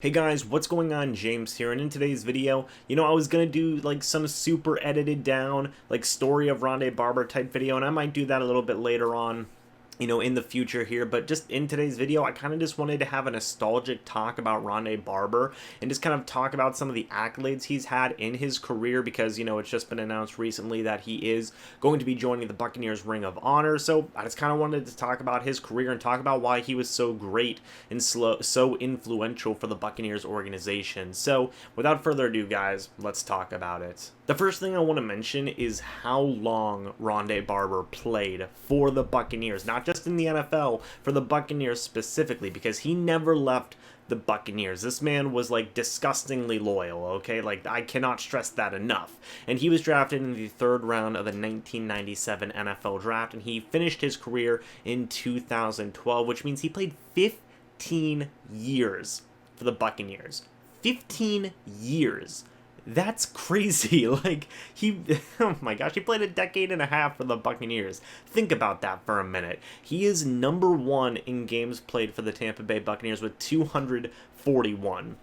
Hey guys, what's going on? James here, and in today's video, I was gonna do like some super edited down, like story of Ronde Barber type video, and I might do that a little bit later on, in the future here, but just in today's video, I kind of just wanted to have a nostalgic talk about Ronde Barber and just kind of talk about some of the accolades he's had in his career because, it's just been announced recently that he is going to be joining the Buccaneers Ring of Honor. So I just kind of wanted to talk about his career and talk about why he was so great and so influential for the Buccaneers organization. So without further ado, guys, let's talk about it. The first thing I want to mention is how long Ronde Barber played for the Buccaneers, not just in the NFL, for the Buccaneers specifically, because he never left the Buccaneers. This man was like disgustingly loyal, okay? Like, I cannot stress that enough. And he was drafted in the third round of the 1997 NFL draft, and he finished his career in 2012, which means he played 15 years for the Buccaneers. 15 years. That's crazy. Like, oh my gosh, he played a decade and a half for the Buccaneers. Think about that for a minute. He is number one in games played for the Tampa Bay Buccaneers with 241.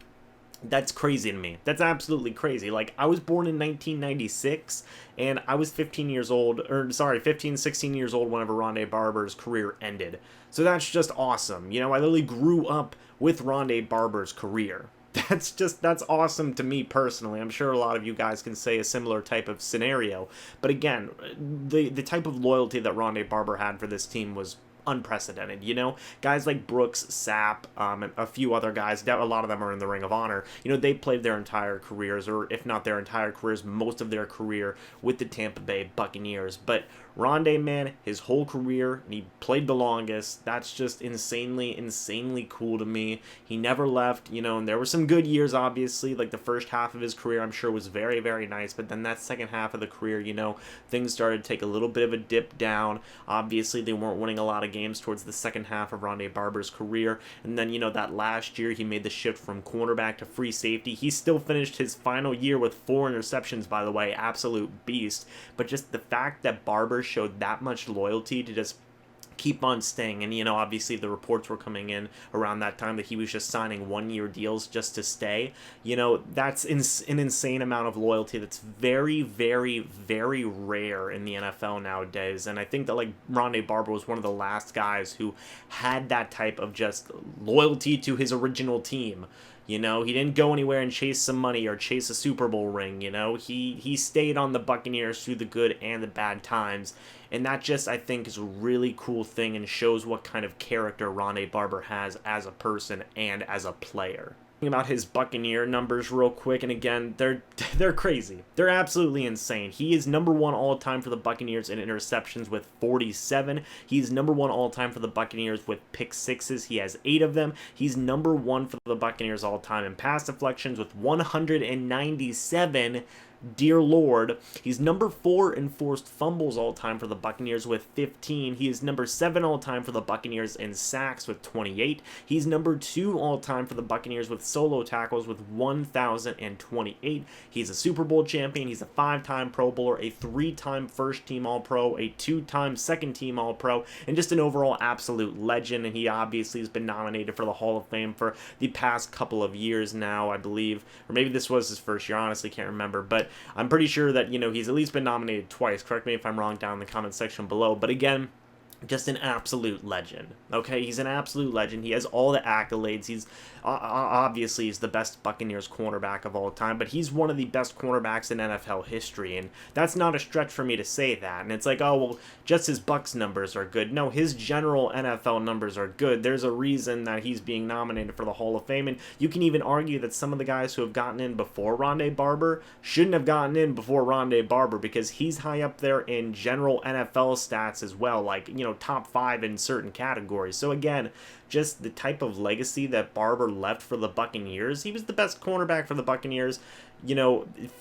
That's crazy to me. That's absolutely crazy. Like, I was born in 1996, and I was 15 years old, 16 years old whenever Ronde Barber's career ended. So that's just awesome. I literally grew up with Ronde Barber's career. That's awesome to me personally. I'm sure a lot of you guys can say a similar type of scenario. But again, the type of loyalty that Ronde Barber had for this team was unprecedented. Guys like Brooks, Sapp, and a few other guys, a lot of them are in the Ring of Honor. They played their entire careers, or if not their entire careers, most of their career with the Tampa Bay Buccaneers. But Ronde, man, his whole career, and he played the longest. That's just insanely cool to me. He never left, and there were some good years, obviously. Like, the first half of his career, I'm sure, was very nice. But then that second half of the career, things started to take a little bit of a dip down. Obviously, they weren't winning a lot of games towards the second half of Ronde Barber's career. And then, that last year, he made the shift from cornerback to free safety. He still finished his final year with 4 interceptions, by the way. Absolute beast. But just the fact that Barber showed that much loyalty to just keep on staying, and obviously the reports were coming in around that time that he was just signing 1-year deals just to stay. That's an insane amount of loyalty that's very rare in the NFL nowadays. And I think that, like, Ronde Barber was one of the last guys who had that type of just loyalty to his original team. He didn't go anywhere and chase some money or chase a Super Bowl ring. He stayed on the Buccaneers through the good and the bad times. And that just, I think, is a really cool thing and shows what kind of character Ronde Barber has as a person and as a player. About his Buccaneer numbers real quick, and again, they're crazy. They're absolutely insane. He is number one all time for the Buccaneers in interceptions with 47. He's number one all time for the Buccaneers with pick sixes. He has 8 of them. He's number one for the Buccaneers all time in pass deflections with 197. Dear Lord. He's number 4 in forced fumbles all time for the Buccaneers with 15. He is number 7 all time for the Buccaneers in sacks with 28. He's number 2 all time for the Buccaneers with solo tackles with 1,028. He's a Super Bowl champion. He's a 5-time Pro Bowler, a 3-time first team All-Pro, a 2-time second team All-Pro, and just an overall absolute legend. And he obviously has been nominated for the Hall of Fame for the past couple of years now, I believe. Or maybe this was his first year. Honestly, can't remember. But I'm pretty sure that, he's at least been nominated twice. Correct me if I'm wrong down in the comment section below. But again, just an absolute legend. Okay, he's an absolute legend. He has all the accolades. He's obviously he's the best Buccaneers cornerback of all time, but he's one of the best cornerbacks in NFL history, and that's not a stretch for me to say that. And it's like, oh, well, just his Bucs numbers are good. No, his general NFL numbers are good. There's a reason that he's being nominated for the Hall of Fame, and you can even argue that some of the guys who have gotten in before Ronde Barber shouldn't have gotten in before Ronde Barber, because he's high up there in general NFL stats as well, like, top 5 in certain categories. So again, just the type of legacy that Barber left for the Buccaneers. He was the best cornerback for the Buccaneers,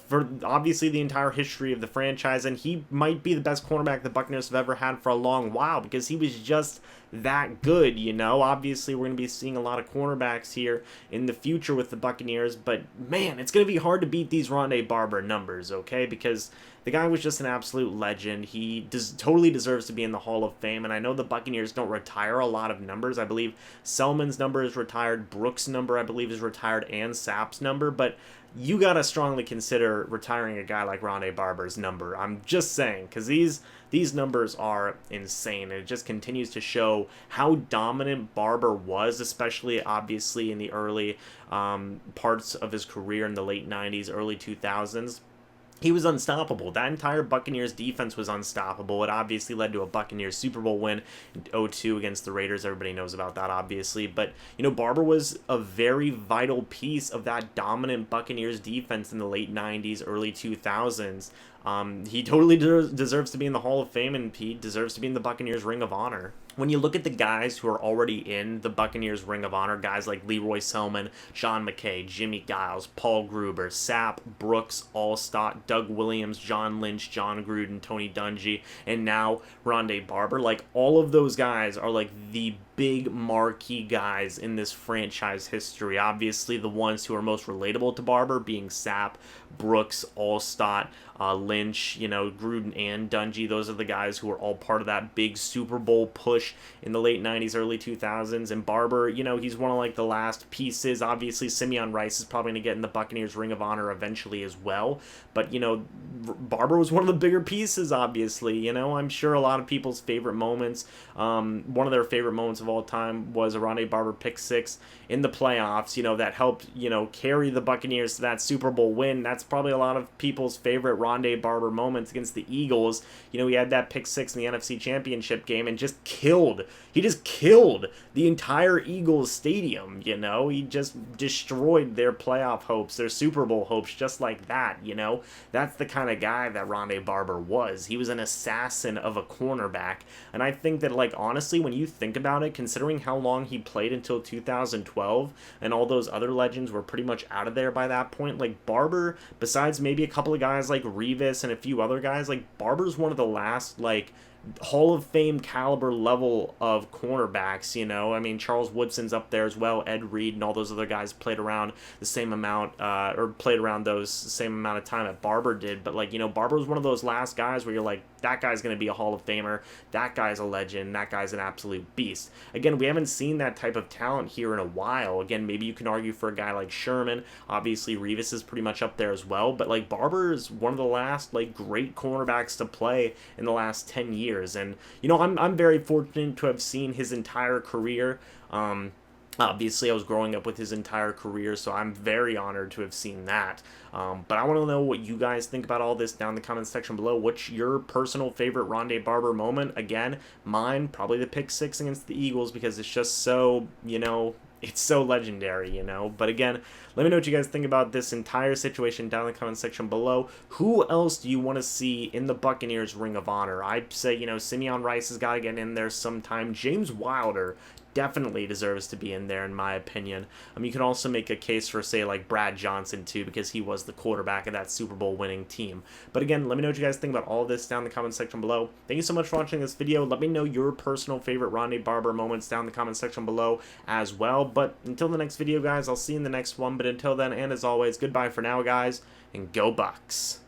for obviously the entire history of the franchise, and he might be the best cornerback the Buccaneers have ever had for a long while, because he was just that good, you know? Obviously, we're going to be seeing a lot of cornerbacks here in the future with the Buccaneers, but man, it's going to be hard to beat these Ronde Barber numbers, okay? Because the guy was just an absolute legend. He totally deserves to be in the Hall of Fame, and I know the Buccaneers don't retire a lot of numbers. I believe Selman's number is retired, Brooks' number, I believe, is retired, and Sapp's number, but you gotta strongly consider retiring a guy like Ronde Barber's number. I'm just saying, because these numbers are insane, and it just continues to show how dominant Barber was, especially obviously in the early parts of his career in the late 90s, early 2000s. He was unstoppable. That entire Buccaneers defense was unstoppable. It obviously led to a Buccaneers Super Bowl win in 2002 against the Raiders. Everybody knows about that, obviously. But, you know, Barber was a very vital piece of that dominant Buccaneers defense in the late 90s, early 2000s. He totally deserves to be in the Hall of Fame, and he deserves to be in the Buccaneers Ring of Honor. When you look at the guys who are already in the Buccaneers Ring of Honor, guys like Leroy Selman, Sean McKay, Jimmy Giles, Paul Gruber, Sapp, Brooks, Allstott, Doug Williams, John Lynch, John Gruden, Tony Dungy, and now Ronde Barber, like, all of those guys are like the big marquee guys in this franchise history. Obviously, the ones who are most relatable to Barber being Sapp, Brooks, Allstott, Lynch, you know, Gruden and Dungy. Those are the guys who are all part of that big Super Bowl push in the late 90s, early 2000s. And Barber, you know, he's one of like the last pieces. Obviously, Simeon Rice is probably going to get in the Buccaneers Ring of Honor eventually as well. But, you know, Barber was one of the bigger pieces, obviously. You know, I'm sure a lot of people's favorite moments, one of their favorite moments of all time was a Ronde Barber pick six in the playoffs, you know, that helped, you know, carry the Buccaneers to that Super Bowl win. That's probably a lot of people's favorite Ronde Barber moments against the Eagles. You know, he had that pick six in the NFC Championship game and just killed the entire Eagles stadium, you know. He just destroyed their playoff hopes, their Super Bowl hopes, just like that, you know. That's the kind of guy that Ronde Barber was. He was an assassin of a cornerback, and I think that, like, honestly, when you think about it, considering how long he played until 2012, and all those other legends were pretty much out of there by that point, like, Barber, besides maybe a couple of guys like Revis and a few other guys, like, Barber's one of the last, like, Hall of Fame caliber level of cornerbacks, you know. I mean, Charles Woodson's up there as well, Ed Reed and all those other guys played around the same amount, or played around those same amount of time that Barber did. But, like, you know, Barber was one of those last guys where you're like, that guy's going to be a Hall of Famer, that guy's a legend, that guy's an absolute beast. Again, we haven't seen that type of talent here in a while. Again, maybe you can argue for a guy like Sherman. Obviously, Revis is pretty much up there as well. But, like, Barber is one of the last, like, great cornerbacks to play in the last 10 years. And, you know, I'm very fortunate to have seen his entire career. Obviously, I was growing up with his entire career, so I'm very honored to have seen that. But I want to know what you guys think about all this down in the comments section below. What's your personal favorite Ronde Barber moment? Again, mine, probably the pick six against the Eagles, because it's just so, you know, it's so legendary, you know. But again, let me know what you guys think about this entire situation down in the comment section below. Who else do you want to see in the Buccaneers Ring of Honor? I'd say, you know, Simeon Rice has got to get in there sometime. James Wilder definitely deserves to be in there, in my opinion. You can also make a case for, say, like Brad Johnson, too, because he was the quarterback of that Super Bowl winning team. But again, let me know what you guys think about all this down in the comment section below. Thank you so much for watching this video. Let me know your personal favorite Ronde Barber moments down in the comment section below as well. But until the next video, guys, I'll see you in the next one. But until then, and as always, goodbye for now, guys, and go Bucs.